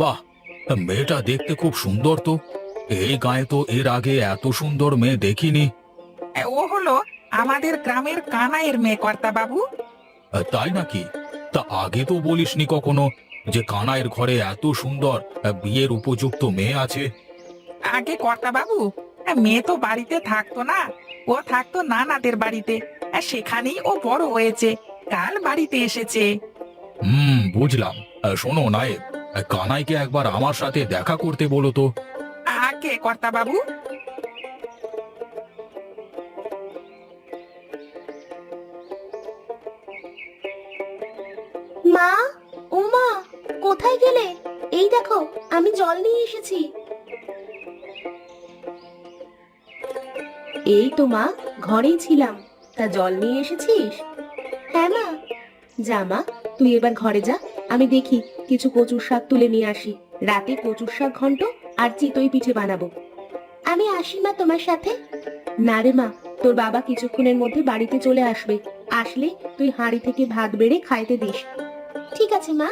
বাহ, মেয়েটা দেখতে খুব সুন্দর তো। এই গায়ে তো এর আগে এত সুন্দর মেয়ে দেখিনি। ও হলো আমাদের গ্রামের কানাইয়ের মেয়ে কর্তা বাবু। তাই নাকি? তা আগে তো বলিসনি কখনো যে কানাইয়ের ঘরে এত সুন্দর বিয়ের উপযুক্ত মেয়ে আছে। আগে কর্তা বাবু, মেয়ে তো বাড়িতে থাকতো না, ও থাকতো নানাদের বাড়িতে। সেখানেই ও বড় হয়েছে, কাল বাড়িতে এসেছে। বুঝলাম। শোনো নায়েব, কানাইকে একবার আমার সাথে দেখা করতে বলো তো। আগে কর্তা বাবু। মা, ও মা, কোথায় গেলে? এই দেখো, আমি জল নিয়ে এসেছি। এই তো মা, ঘরেই ছিলাম। তা জল নিয়ে এসেছিস? হ্যাঁ মা। যা মা, তুই এবার ঘরে যা। আমি দেখি কিছু কচুর শাক তুলে নিয়ে আসি। রাতে কচুর শাক ঘন্ট আর চিতই পিঠে বানাবো। আমি আসি মা তোমার সাথে। না রে মা, তোর বাবা কিছুক্ষণের মধ্যে বাড়িতে চলে আসবে। আসলে তুই হাঁড়ি থেকে ভাত বেড়ে খাইতে দিস। ঠিক আছে মা।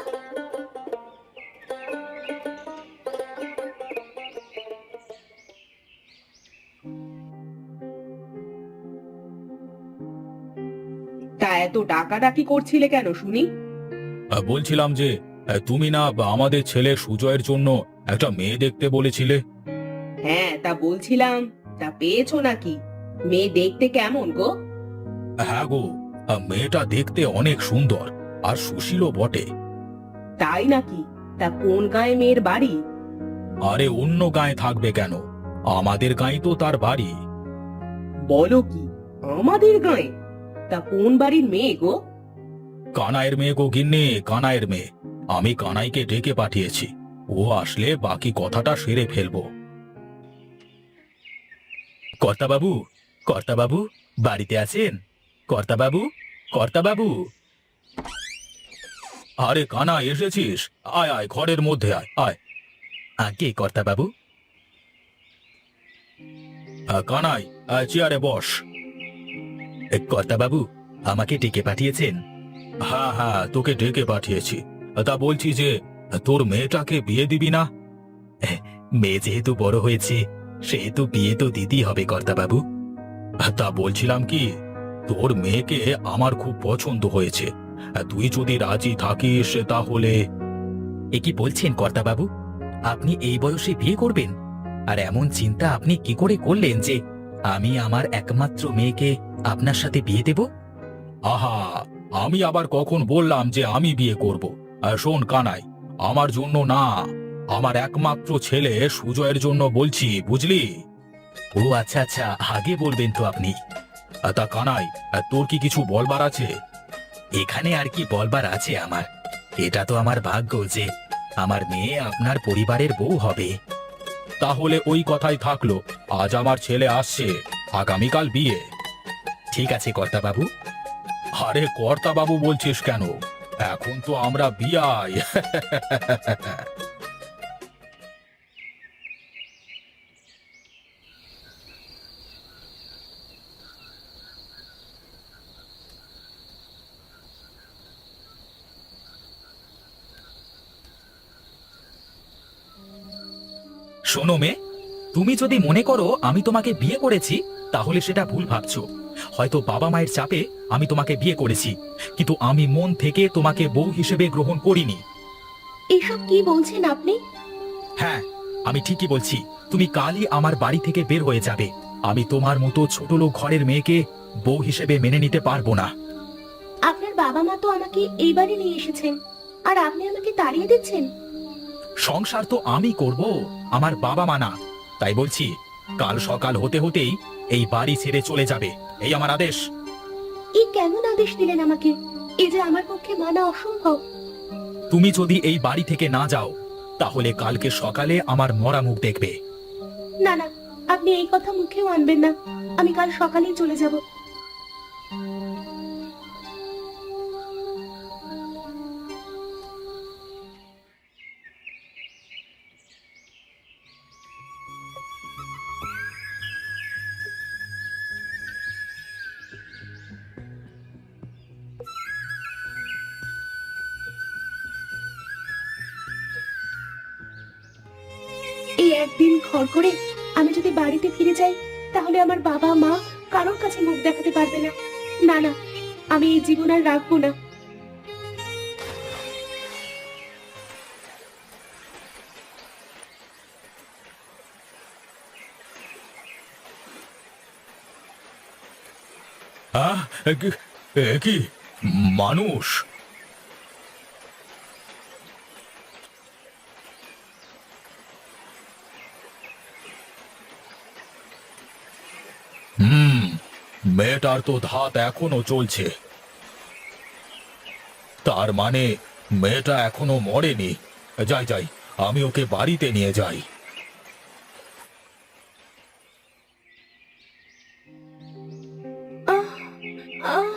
তা এত ডাকাডাকি করছিলে কেন শুনি? বলছিলাম যে তুমি না আমাদের ছেলে সুজয়ের জন্য একটা মেয়ে দেখতে বলেছিলে। হ্যাঁ, তা বলছিলাম, তা পেয়েছো নাকি? মেয়ে দেখতে কেমন গো? হ্যাঁ গো, মেয়েটা দেখতে অনেক সুন্দর আর সুশীলও বটে। তাই নাকি? তা কোন গায়ে মেয়ের বাড়ি? আরে অন্য গায়ে থাকবে কেন, আমাদের গাঁয়ে তো তার বাড়ি। বলো কি, আমাদের গায়ে? তা কোন বাড়ির মেয়ে গো? কানাইয়ের মেয়ে গো গিন্নি, কানাইয়ের মেয়ে। আমি কানাইকে ডেকে পাঠিয়েছি, ও আসলে বাকি কথাটা সেরে ফেলবো। কর্তাবাবু, কর্তাবাবু, বাড়িতে আছেন? কর্তাবাবু, কর্তাবাবু। আরে কানাই, এসেছিস? আয় আয়, ঘরের মধ্যে আয় আয়। আগে কর্তাবাবু। কানাই, চেয়ারে বস। কর্তাবাবু, আমাকে ডেকে পাঠিয়েছেন? হ্যাঁ হ্যাঁ, তোকে ডেকে পাঠিয়েছি। তা বলছি যে তোর মেয়েটাকে বিয়ে দিবি না? মেয়ে যেহেতু বড় হয়েছে, সেহেতু বিয়ে তো দিতেই হবে কর্তাবাবু। তা বলছিলাম কি, তোর মেয়েকে আমার খুব পছন্দ হয়েছে। তুই যদি রাজি থাকিস তাহলে। এ কি বলছেন কর্তাবাবু? আপনি এই বয়সে বিয়ে করবেন? আর এমন চিন্তা আপনি কি করে করলেন যে আমি আমার একমাত্র মেয়েকে আপনার সাথে বিয়ে দেব? আহা, আমি আবার কখন বললাম যে আমি বিয়ে করব? শোন কানাই, আমার জন্য না, আমার একমাত্র ছেলে সুজয়ের জন্য বলছি, বুঝলি? ও আচ্ছা আচ্ছা, আগে বলবেন তো আপনি। তা কানাই, তোর কি কিছু বলবার আছে? এখানে আর কি বলবার আছে আমার? এটা তো আমার ভাগ্য যে আমার মেয়ে আপনার পরিবারের বউ হবে। তাহলে ওই কথাই থাকলো, আজ আমার ছেলে আসছে, আগামীকাল বিয়ে। ঠিক আছে কর্তাবাবু। আরে কর্তাবাবু বলছিস কেন? এখন তো আমরা বিয়াই। শোনো মেয়ে, তুমি যদি মনে করো আমি তোমাকে বিয়ে করেছি, তাহলে সেটা ভুল ভাবছো। হয়তো বাবা মায়ের চাপে আমি তোমাকে বিয়ে করেছি, কিন্তু আমি মন থেকে তোমাকে বউ হিসেবে গ্রহণ করিনি। এসব কি বলছেন আপনি? হ্যাঁ, আমি ঠিকই বলছি। তুমি কালই আমার বাড়ি থেকে বের হয়ে যাবে। আমি তোমার মতো ছোট লোক ঘরের মেয়েকে বউ হিসেবে মেনে নিতে পারবো না। আপনার বাবা মা তো আমাকে এই বাড়ি নিয়ে এসেছেন, আর আপনি আমাকে তাড়িয়ে দিচ্ছেন? সংসার তো আমি করব, আমার বাবা মা না। তাই বলছি, কাল সকাল হতে হতেই এই বাড়ি ছেড়ে চলে যাবে, এই আমার আদেশ। এই কেমন আদেশ দিলেন আমাকে? এ যে আমার পক্ষে মানা অসম্ভব। তুমি যদি এই বাড়ি থেকে না যাও, তাহলে কালকে সকালে আমার মরা মুখ দেখবে। না না, আপনি এই কথা মুখেও আনবেন না। আমি কাল সকালেই চলে যাব। একদিন ঘর করে আমি যদি বাড়িতে ফিরে যাই, তাহলে আমার বাবা মা কারোর কাছে মুখ দেখাতে পারবে না। না না, আমি এই জীবন আর রাখবো না। আহ, কি মানুষ? মেয়েটার তো ধাত এখনো চলছে। তার মানে মেয়েটা এখনো মরেনি। যাই যাই, আমি ওকে বাড়িতে নিয়ে যাই। আহ, আহ,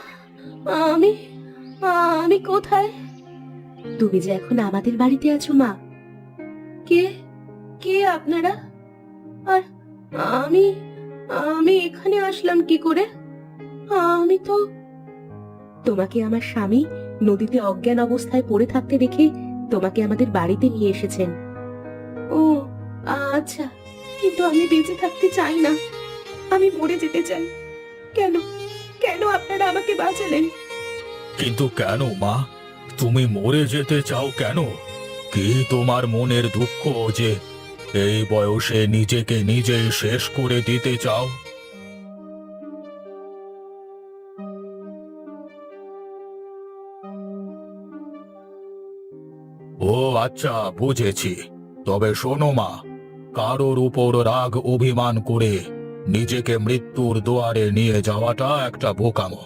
আমি আমি কোথায়? তুমি যে এখন আমাদের বাড়িতে আছো মা। কে কে আপনারা? আর আমি আমি এখানে আসলাম কি করে? আমি তো তোমাকে আমার স্বামী নদীতে অজ্ঞান অবস্থায় পড়ে থাকতে দেখে তোমাকে আমাদের বাড়িতে নিয়ে এসেছেন। ও আচ্ছা, কিন্তু আমি বেঁচে থাকতে চাই না, আমি মরে যেতে চাই। কেন কেন আপনারা আমাকে বাঁচালেন? কিন্তু কেন মা, তুমি মরে যেতে চাও কেন? কি তোমার মনের দুঃখ যে এই বয়সে নিজেকে নিজে শেষ করে দিতে চাও? ও আচ্ছা, বুঝেছি। তবে শোনো মা, কারোর উপর রাগ অভিমান করে নিজেকে মৃত্যুর দুয়ারে নিয়ে যাওয়াটা একটা বোকামো।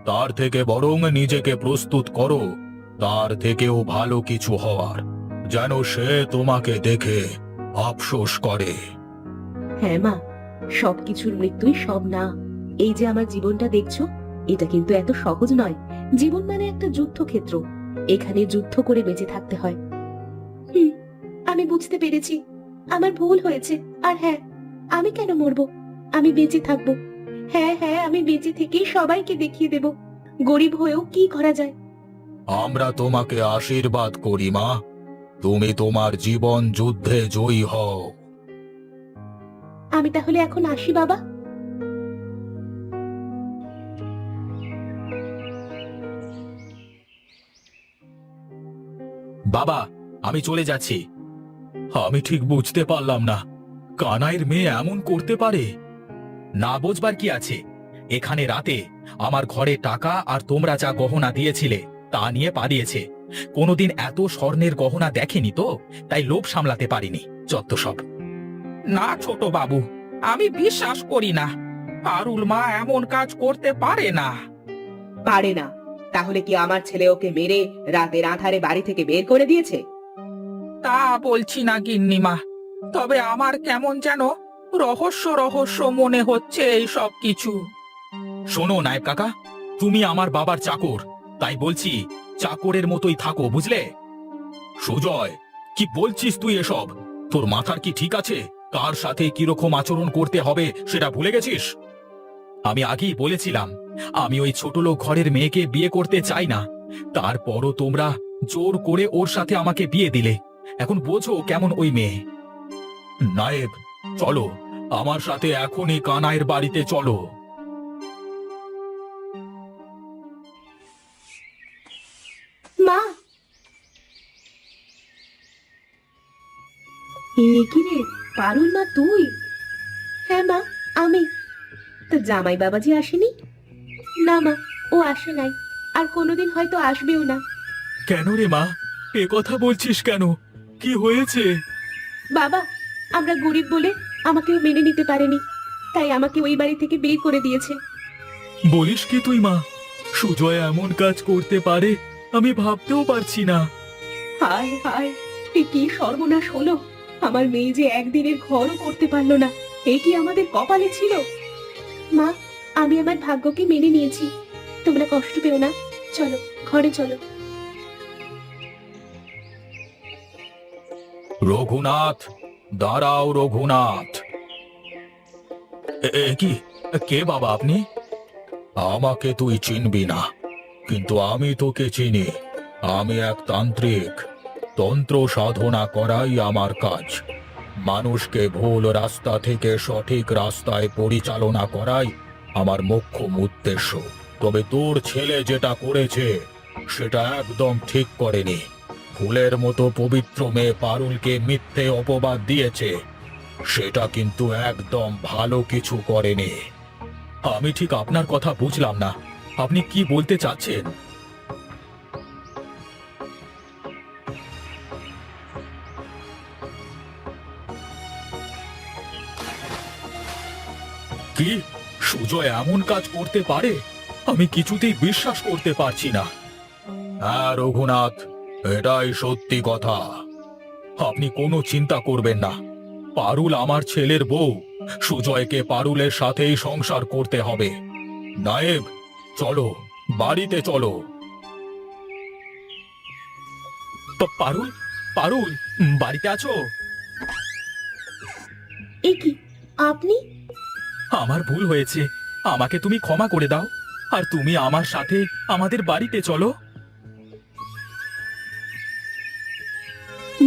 তার থেকে বরং নিজেকে প্রস্তুত করো তার থেকেও ভালো কিছু হওয়ার, যেন সে তোমাকে দেখে আফসোস করে। হ্যাঁ মা, সবকিছুর মৃত্যুই সব না। এই যে আমার জীবনটা দেখছো, এটা কিন্তু এত সহজ নয়। জীবন মানে একটা যুদ্ধক্ষেত্র, এখানে যুদ্ধ করে বেঁচে থাকতে হয়। আমি বুঝতে পেরেছি, আমার ভুল হয়েছে। আর হ্যাঁ, আমি কেন মরবো? আমি বেঁচে থাকবো। হ্যাঁ হ্যাঁ, আমি বেঁচে থেকেই সবাইকে দেখিয়ে দেব গরিব হয়েও কি করা যায়। আমরা তোমাকে আশীর্বাদ করি মা, তুমি তোমার জীবন যুদ্ধে জয়ী হও। আমি তাহলে এখন আসি বাবা। বাবা, আমি চলে যাচ্ছি। আমি ঠিক বুঝতে পারলাম না, কানাইয়ের মেয়ে এমন করতে পারে? না বুঝবার কি আছে? এখানে রাতে আমার ঘরে টাকা আর তোমরা যা গহনা দিয়েছিলে তা নিয়ে পালিয়েছে। কোনোদিন এত স্বর্ণের গহনা দেখেনি তো, তাই লোভ সামলাতে পারিনি। যত সব। না ছোট বাবু, আমি বিশ্বাস করি না। পারুল মা এমন কাজ করতে পারে না। পারে না? তাহলে কি আমার ছেলে ওকে মেরে রাতের আঁধারে বাড়ি থেকে বের করে দিয়েছে? তা বলছি না গিন্নিমা, তবে আমার কেমন যেন রহস্য রহস্য মনে হচ্ছে এই সব কিছু। শোনো নায়েব কাকা, তুমি আমার বাবার চাকর, তাই বলছি চাকরের মতোই থাকো, বুঝলে? সুজয়, কি বলছিস তুই এসব? তোর মাথার কি ঠিক আছে? কার সাথে কিরকম আচরণ করতে হবে সেটা ভুলে গেছিস? আমি আগেই বলেছিলাম আমি ওই ছোটলোক ঘরের মেয়েকে বিয়ে করতে চাই না। তারপরও তোমরা জোর করে ওর সাথে আমাকে বিয়ে দিলে। এখন বোঝো কেমন ওই মেয়ে। নায়েব, চলো আমার সাথে এখনই কানাইয়ের বাড়িতে চলো। মা, কি রে পারুল মা, তুই? হ্যাঁ মা, আমি। তো জামাই বাবাজি আসেনি? না মা, ও আসে নাই, আর কোনোদিন হয়তো আসবেও না। কেন রে মা, এ কথা বলছিস কেন? কি হয়েছে? বাবা, আমরা গরিব বলে আমাকেও মেনে নিতে পারেনি, তাই আমাকে ওই বাড়ি থেকে বের করে দিয়েছে। বলিস কি তুই মা? সুজয় এমন কাজ করতে পারে আমি ভাবতেও পারছি না। হায় হায়, এ কি সর্বনাশ হলো! আমার মেয়ে যে একদিনের ঘরও করতে পারলো না, এ কি আমাদের কপালে ছিল? মা, আমি আমার ভাগ্যকে মেনে নিয়েছি, তোমরা কষ্ট পেও না। চলো ঘরে চলো। রঘুনাথ, দাঁড়াও রঘুনাথ। কি, কে বাবা আপনি? আমাকে তুই চিনবি না, কিন্তু আমি তোকে চিনি। আমি এক তান্ত্রিক, তন্ত্র সাধনা করাই আমার কাজ। মানুষকে ভুল রাস্তা থেকে সঠিক রাস্তায় পরিচালনা করাই আমার মোক্ষম উদ্দেশ্য। তবে তোর ছেলে যেটা করেছে সেটা একদম ঠিক করেনি। ফুলের মতো পবিত্র মেয়ে পারুলকে মিথ্যে অপবাদ দিয়েছে, সেটা কিন্তু একদম ভালো কিছু করেনি। আমি ঠিক আপনার কথা বুঝলাম না, আপনি কি বলতে চাচ্ছেন? কি সুজয় এমন কাজ করতে পারে? আমি কিছুতেই বিশ্বাস করতে পারছি না। হ্যাঁ রঘুনাথ, এটাই সত্যি কথা। আপনি কোনো চিন্তা করবেন না, পারুল আমার ছেলের বউ। সুজয়কে পারুলের সাথেই সংসার করতে হবে। নায়েব, চলো, বাড়িতে চলো। পারুল, পারুল, বাড়িতে আছো? এ কি, আপনি? আমার ভুল হয়েছে, আমাকে তুমি ক্ষমা করে দাও। আর তুমি আমার সাথে আমাদের বাড়িতে চলো।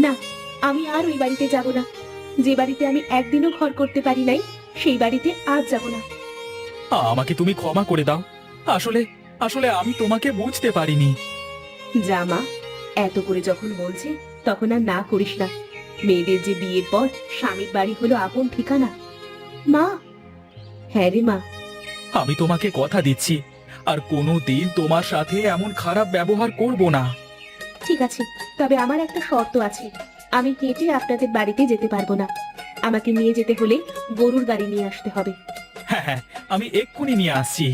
না, আমি আর ওই বাড়িতে যাব না। যে বাড়িতে আমি একদিনও ঘর করতে পারি নাই, সেই বাড়িতে আজ যাব না। আমাকে তুমি ক্ষমা করে দাও। আসলে আসলে আমি তোমাকে বুঝতে পারিনি। জামা, এত করে যখন বলছে তখন আর না করিস না। মেয়েদের যে বিয়ের পর স্বামীর বাড়ি হলো আপন ঠিকানা। মা। হ্যাঁ রে মা। আমি তোমাকে কথা দিচ্ছি, আর কোনো দিন তোমার সাথে এমন খারাপ ব্যবহার করব না। ঠিক আছে, তবে আমার একটা শর্ত আছে। আমি হেঁটে আপনাদের বাড়িতে যেতে পারবো না। আমাকে নিয়ে যেতে হলে গরুর গাড়ি নিয়ে আসতে হবে। হ্যাঁ হ্যাঁ, আমি এক্ষুনি নিয়ে আসছি।